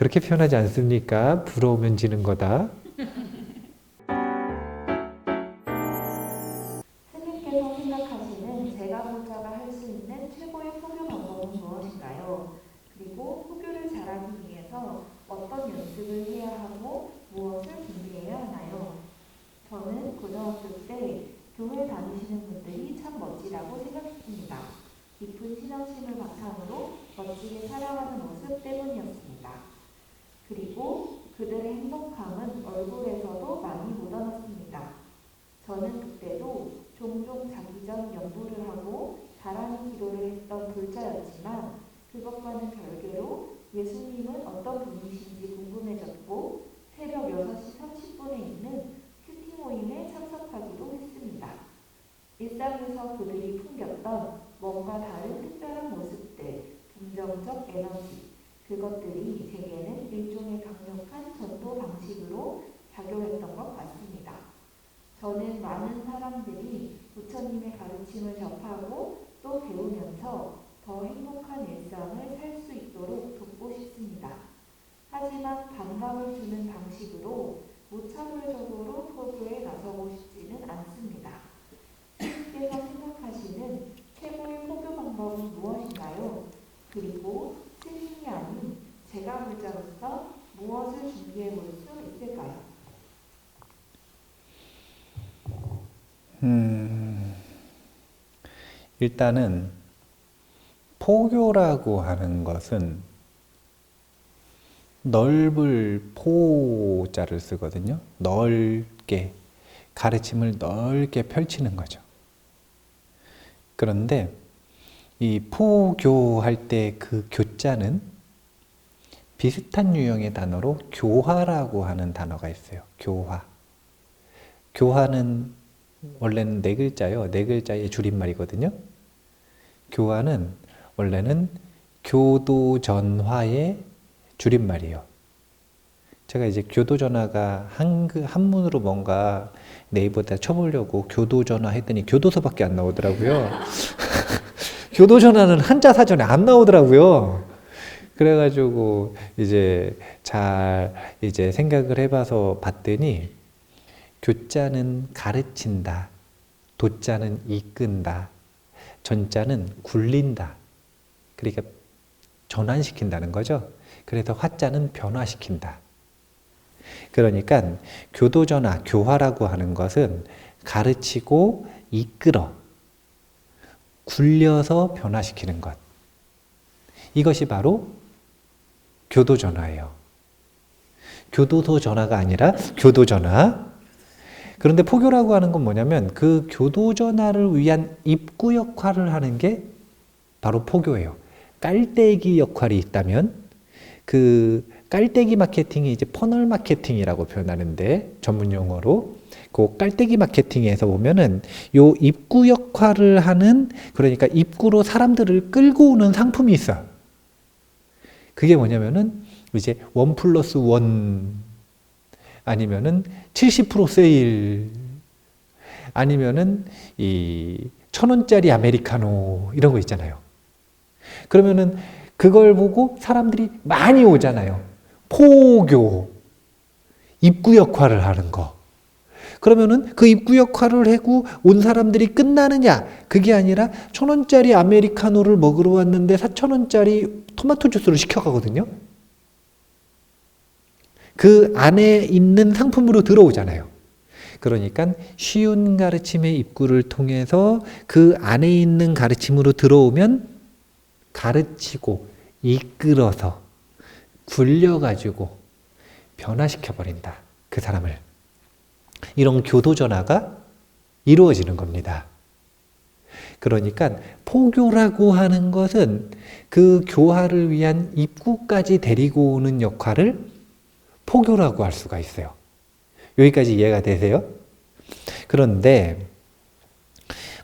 그렇게 표현하지 않습니까? 부러우면 지는 거다. 스님께서 생각하시는 제가불자가 할 수 있는 최고의 포교 방법은 무엇인가요? 그리고 포교를 잘하기 위해서 어떤 연습을 해야 하고 무엇을 준비해야 하나요? 저는 고등학교 때 교회 다니시는 분들이 참 멋지다고 생각했습니다. 깊은 신앙심을 바탕으로 멋지게 살아가는 모습 때문이었습니다. 그리고 그들의 행복함은 얼굴에서도 많이 묻어났습니다. 저는 그때도 종종 자기 전 연부를 하고 잘하는 기도를 했던 불자였지만 그것과는 별개로 예수님은 어떤 분이신지 궁금해졌고 새벽 6시 30분에 있는 큐티 모임에 참석하기도 했습니다. 일상에서 그들이 풍겼던 뭔가 다른 특별한 모습들, 긍정적 에너지, 그것들이 제게는 일종의 강력한 전도 방식으로 작용했던 것 같습니다. 저는 많은 사람들이 부처님의 가르침을 접하고 또 배우면서 더 행복한 일상을 살 수 있도록 돕고 싶습니다. 하지만 반감을 주는 방식으로 무차별적으로 포교에 나서고 싶지는 않습니다. 스님께서 생각하시는 최고의 포교 방법은 무엇인가요? 그리고 스님이 아닌 제가불자로서 무엇을 준비해 볼 수 있을까요? 일단은 포교라고 하는 것은 넓을 포자를 쓰거든요. 넓게, 가르침을 넓게 펼치는 거죠. 그런데 이 포교할 때 그 교자는 비슷한 유형의 단어로 교화라고 하는 단어가 있어요. 교화. 교화는 원래는 네 글자요. 네 글자의 줄임말이거든요. 교화는 원래는 교도전화의 줄임말이에요. 제가 이제 교도전화가 한문으로 뭔가 네이버에다 쳐보려고 교도전화 했더니 교도소밖에 안 나오더라고요. 교도전화는 한자 사전에 안 나오더라고요. 그래가지고 이제 잘 생각을 해봐서 봤더니 교자는 가르친다, 도자는 이끈다, 전자는 굴린다. 그러니까 전환시킨다는 거죠. 그래서 화자는 변화시킨다. 그러니까 교도전화, 교화라고 하는 것은 가르치고 이끌어, 굴려서 변화시키는 것. 이것이 바로 교도전화예요. 교도소 전화가 아니라 교도전화. 그런데 포교라고 하는 건 뭐냐면 그 교도전화를 위한 입구 역할을 하는 게 바로 포교예요. 깔때기 역할이 있다면 그 깔때기 마케팅이 이제 퍼널 마케팅이라고 표현하는데 전문 용어로 그 깔때기 마케팅에서 보면은 요 입구 역할을 하는, 그러니까 입구로 사람들을 끌고 오는 상품이 있어. 그게 뭐냐면은 이제 1+1 아니면은 70% 세일 아니면은 이 1,000원짜리 아메리카노 이런 거 있잖아요. 그러면은 그걸 보고 사람들이 많이 오잖아요. 포교, 입구 역할을 하는 거. 그러면은 그 입구 역할을 하고 온 사람들이 끝나느냐? 그게 아니라 1,000원짜리 아메리카노를 먹으러 왔는데 4,000원짜리 토마토 주스를 시켜가거든요. 그 안에 있는 상품으로 들어오잖아요. 그러니까 쉬운 가르침의 입구를 통해서 그 안에 있는 가르침으로 들어오면 가르치고 이끌어서 굴려가지고 변화시켜버린다. 그 사람을. 이런 교도전화가 이루어지는 겁니다. 그러니까 포교라고 하는 것은 그 교화를 위한 입구까지 데리고 오는 역할을 포교라고 할 수가 있어요. 여기까지 이해가 되세요? 그런데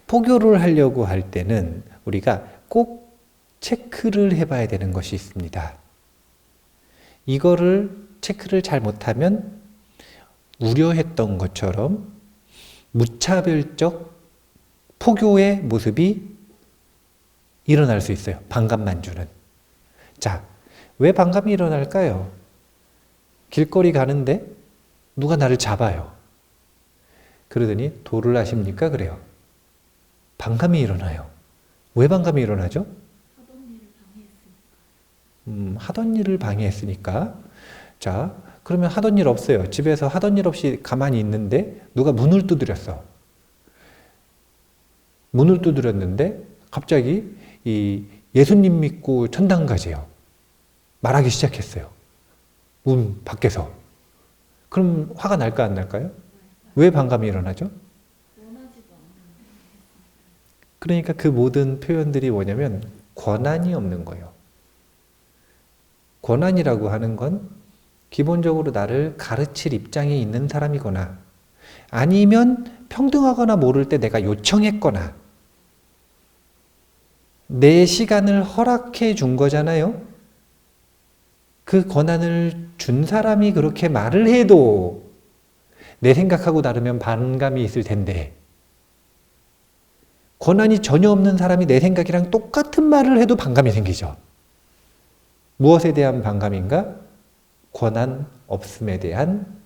포교를 하려고 할 때는 우리가 꼭 체크를 해봐야 되는 것이 있습니다. 이거를 체크를 잘 못하면 우려했던 것처럼 무차별적 포교의 모습이 일어날 수 있어요. 반감만 주는. 자, 왜 반감이 일어날까요? 길거리 가는데 누가 나를 잡아요. 그러더니 도를 아십니까? 그래요. 반감이 일어나요. 왜 반감이 일어나죠? 하던 일을 방해했으니까. 자, 그러면 하던 일 없어요. 집에서 하던 일 없이 가만히 있는데 누가 문을 두드렸어. 문을 두드렸는데 갑자기 이 예수님 믿고 천당 가세요. 말하기 시작했어요. 문 밖에서. 그럼 화가 날까 안 날까요? 왜 반감이 일어나죠? 그러니까 그 모든 표현들이 뭐냐면 권한이 없는 거예요. 권한이라고 하는 건 기본적으로 나를 가르칠 입장에 있는 사람이거나 아니면 평등하거나 모를 때 내가 요청했거나 내 시간을 허락해 준 거잖아요. 그 권한을 준 사람이 그렇게 말을 해도 내 생각하고 다르면 반감이 있을 텐데 권한이 전혀 없는 사람이 내 생각이랑 똑같은 말을 해도 반감이 생기죠. 무엇에 대한 반감인가? 권한 없음에 대한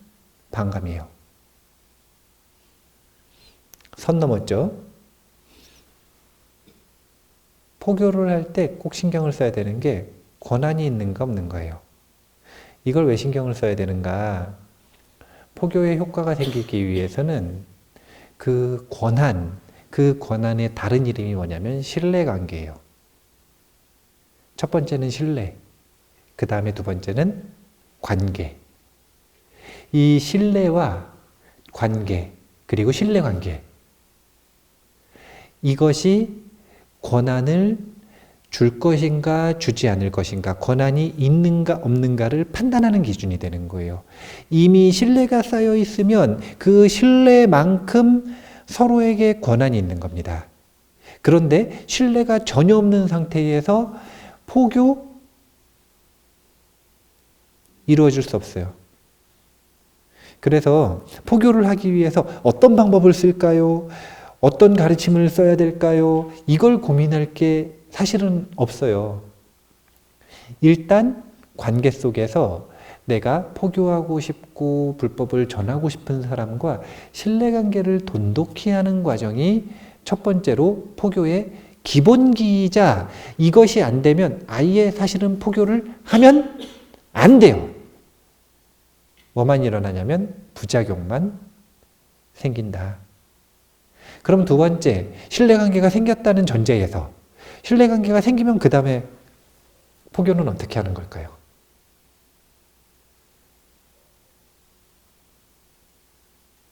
반감이에요. 선 넘었죠? 포교를 할 때 꼭 신경을 써야 되는 게 권한이 있는가 없는 거예요. 이걸 왜 신경을 써야 되는가? 포교의 효과가 생기기 위해서는 그 권한의 다른 이름이 뭐냐면 신뢰관계예요. 첫 번째는 신뢰, 그 다음에 두 번째는 관계. 이 신뢰와 관계, 그리고 신뢰관계. 이것이 권한을 줄 것인가 주지 않을 것인가, 권한이 있는가 없는가를 판단하는 기준이 되는 거예요. 이미 신뢰가 쌓여 있으면 그 신뢰만큼 서로에게 권한이 있는 겁니다. 그런데 신뢰가 전혀 없는 상태에서 포교 이루어질 수 없어요. 그래서 포교를 하기 위해서 어떤 방법을 쓸까요? 어떤 가르침을 써야 될까요? 이걸 고민할 게 사실은 없어요. 일단 관계 속에서 내가 포교하고 싶고 불법을 전하고 싶은 사람과 신뢰관계를 돈독히 하는 과정이 첫 번째로 포교의 기본기이자, 이것이 안 되면 아예 사실은 포교를 하면 안 돼요. 뭐만 일어나냐면 부작용만 생긴다. 그럼 두 번째, 신뢰관계가 생겼다는 전제에서 신뢰관계가 생기면 그 다음에 포교는 어떻게 하는 걸까요?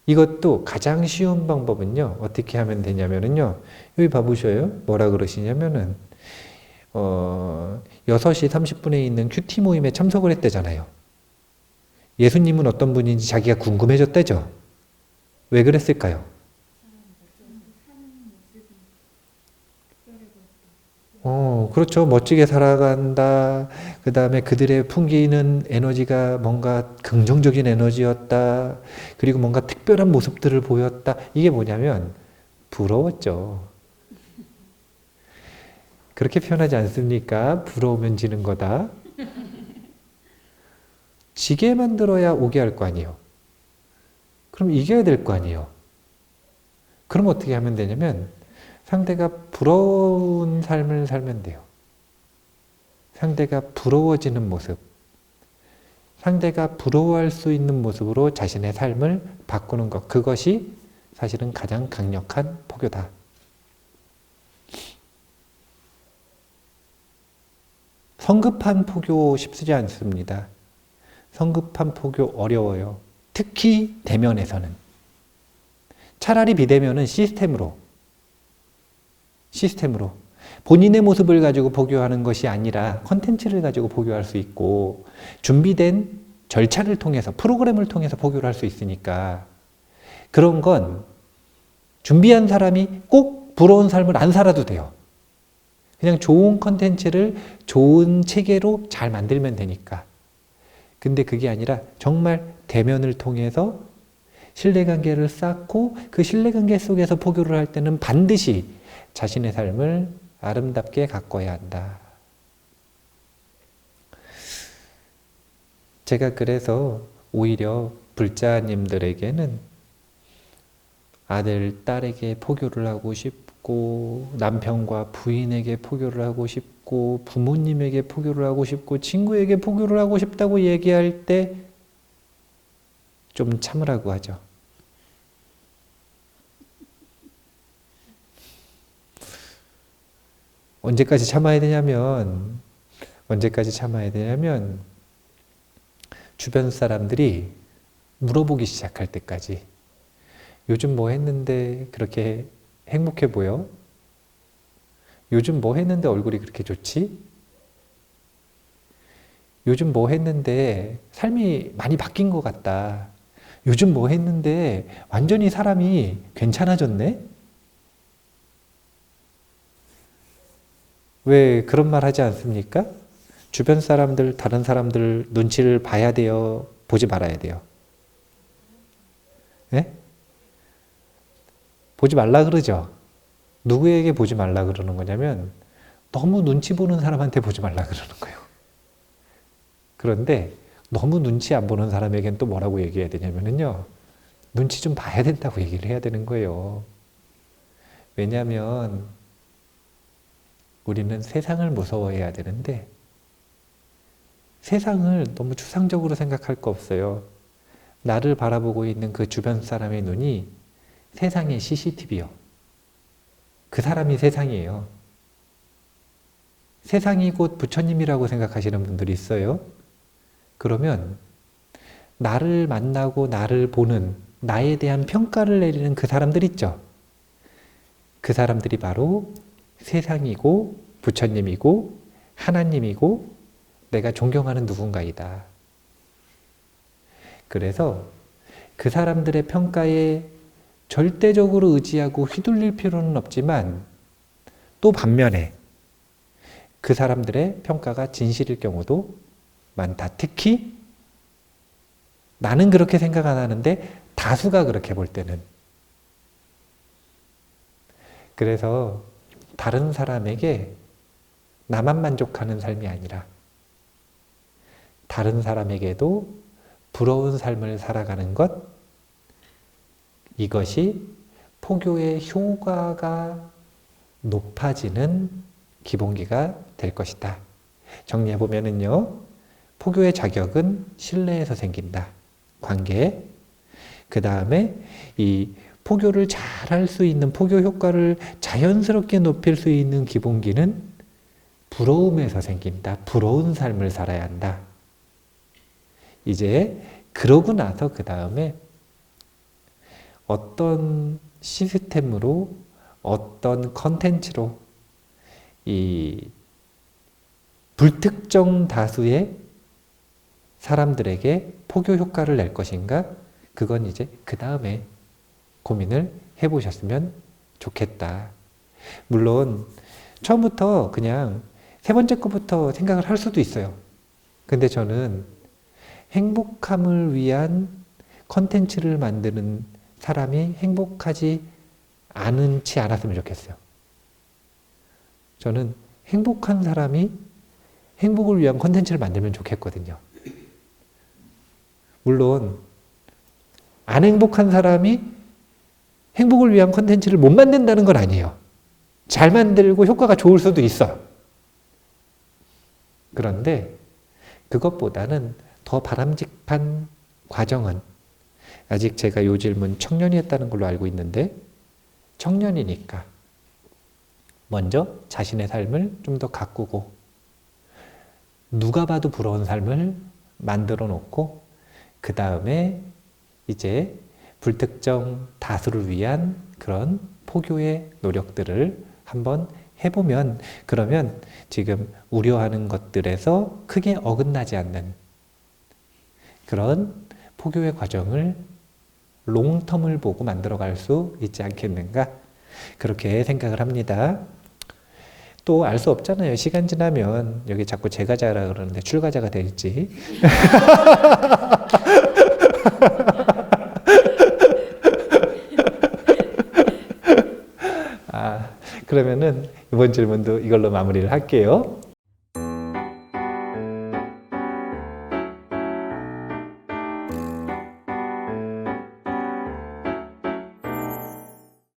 이것도 가장 쉬운 방법은요, 어떻게 하면 되냐면요, 여기 봐보셔요. 뭐라 그러시냐면은, 6시 30분에 있는 큐티 모임에 참석을 했대잖아요. 예수님은 어떤 분인지 자기가 궁금해졌대죠. 왜 그랬을까요? 그렇죠. 멋지게 살아간다. 그 다음에 그들의 풍기는 에너지가 뭔가 긍정적인 에너지였다. 그리고 뭔가 특별한 모습들을 보였다. 이게 뭐냐면 부러웠죠. 그렇게 표현하지 않습니까? 부러우면 지는 거다. 지게 만들어야 오게 할 거 아니에요. 그럼 이겨야 될 거 아니에요. 그럼 어떻게 하면 되냐면 상대가 부러운 삶을 살면 돼요. 상대가 부러워지는 모습, 상대가 부러워할 수 있는 모습으로 자신의 삶을 바꾸는 것, 그것이 사실은 가장 강력한 포교다. 성급한 포교 쉽지 않습니다. 성급한 포교 어려워요. 특히 대면에서는. 차라리 비대면은 시스템으로 본인의 모습을 가지고 포교하는 것이 아니라 컨텐츠를 가지고 포교할 수 있고 준비된 절차를 통해서, 프로그램을 통해서 포교를 할 수 있으니까, 그런 건 준비한 사람이 꼭 부러운 삶을 안 살아도 돼요. 그냥 좋은 컨텐츠를 좋은 체계로 잘 만들면 되니까. 근데 그게 아니라 정말 대면을 통해서 신뢰관계를 쌓고 그 신뢰관계 속에서 포교를 할 때는 반드시 자신의 삶을 아름답게 가꿔야 한다. 제가 그래서 오히려 불자님들에게는 아들, 딸에게 포교를 하고 싶고, 남편과 부인에게 포교를 하고 싶고, 부모님에게 포교를 하고 싶고, 친구에게 포교를 하고 싶다고 얘기할 때 좀 참으라고 하죠. 언제까지 참아야 되냐면 주변 사람들이 물어보기 시작할 때까지 요즘 뭐 했는데 그렇게 행복해 보여? 요즘 뭐 했는데 얼굴이 그렇게 좋지? 요즘 뭐 했는데 삶이 많이 바뀐 것 같다. 요즘 뭐 했는데 완전히 사람이 괜찮아졌네? 왜 그런 말 하지 않습니까? 주변 사람들, 다른 사람들 눈치를 봐야 돼요? 보지 말아야 돼요? 네? 보지 말라 그러죠? 누구에게 보지 말라 그러는 거냐면 너무 눈치 보는 사람한테 보지 말라 그러는 거예요. 그런데 너무 눈치 안 보는 사람에겐 또 뭐라고 얘기해야 되냐면요. 눈치 좀 봐야 된다고 얘기를 해야 되는 거예요. 왜냐하면 우리는 세상을 무서워해야 되는데 세상을 너무 추상적으로 생각할 거 없어요. 나를 바라보고 있는 그 주변 사람의 눈이 세상의 CCTV요. 그 사람이 세상이에요. 세상이 곧 부처님이라고 생각하시는 분들이 있어요. 그러면 나를 만나고 나를 보는, 나에 대한 평가를 내리는 그 사람들 있죠. 그 사람들이 바로 세상이고 부처님이고 하나님이고 내가 존경하는 누군가이다. 그래서 그 사람들의 평가에 절대적으로 의지하고 휘둘릴 필요는 없지만 또 반면에 그 사람들의 평가가 진실일 경우도 많다. 특히 나는 그렇게 생각 안 하는데 다수가 그렇게 볼 때는. 그래서 다른 사람에게 나만 만족하는 삶이 아니라 다른 사람에게도 부러운 삶을 살아가는 것, 이것이 포교의 효과가 높아지는 기본기가 될 것이다. 정리해보면은요, 포교의 자격은 신뢰에서 생긴다. 관계. 그 다음에 이 포교를 잘할 수 있는, 포교 효과를 자연스럽게 높일 수 있는 기본기는 부러움에서 생긴다. 부러운 삶을 살아야 한다. 이제 그러고 나서 그 다음에 어떤 시스템으로, 어떤 컨텐츠로 이 불특정 다수의 사람들에게 포교 효과를 낼 것인가? 그건 이제 그 다음에 고민을 해보셨으면 좋겠다. 물론 처음부터 그냥 세 번째 거부터 생각을 할 수도 있어요. 근데 저는 행복함을 위한 컨텐츠를 만드는 사람이 행복하지 않았으면 좋겠어요. 저는 행복한 사람이 행복을 위한 컨텐츠를 만들면 좋겠거든요. 물론 안 행복한 사람이 행복을 위한 컨텐츠를 못 만든다는 건 아니에요. 잘 만들고 효과가 좋을 수도 있어요. 그런데 그것보다는 더 바람직한 과정은, 아직 제가 요 질문 청년이었다는 걸로 알고 있는데, 청년이니까 먼저 자신의 삶을 좀 더 가꾸고 누가 봐도 부러운 삶을 만들어 놓고 그 다음에 이제 불특정 다수를 위한 그런 포교의 노력들을 한번 해보면, 그러면 지금 우려하는 것들에서 크게 어긋나지 않는 그런 포교의 과정을 롱텀을 보고 만들어갈 수 있지 않겠는가, 그렇게 생각을 합니다. 또 알 수 없잖아요. 시간 지나면 여기 자꾸 제가자라 그러는데 출가자가 될지. 그러면은 이번 질문도 이걸로 마무리를 할게요.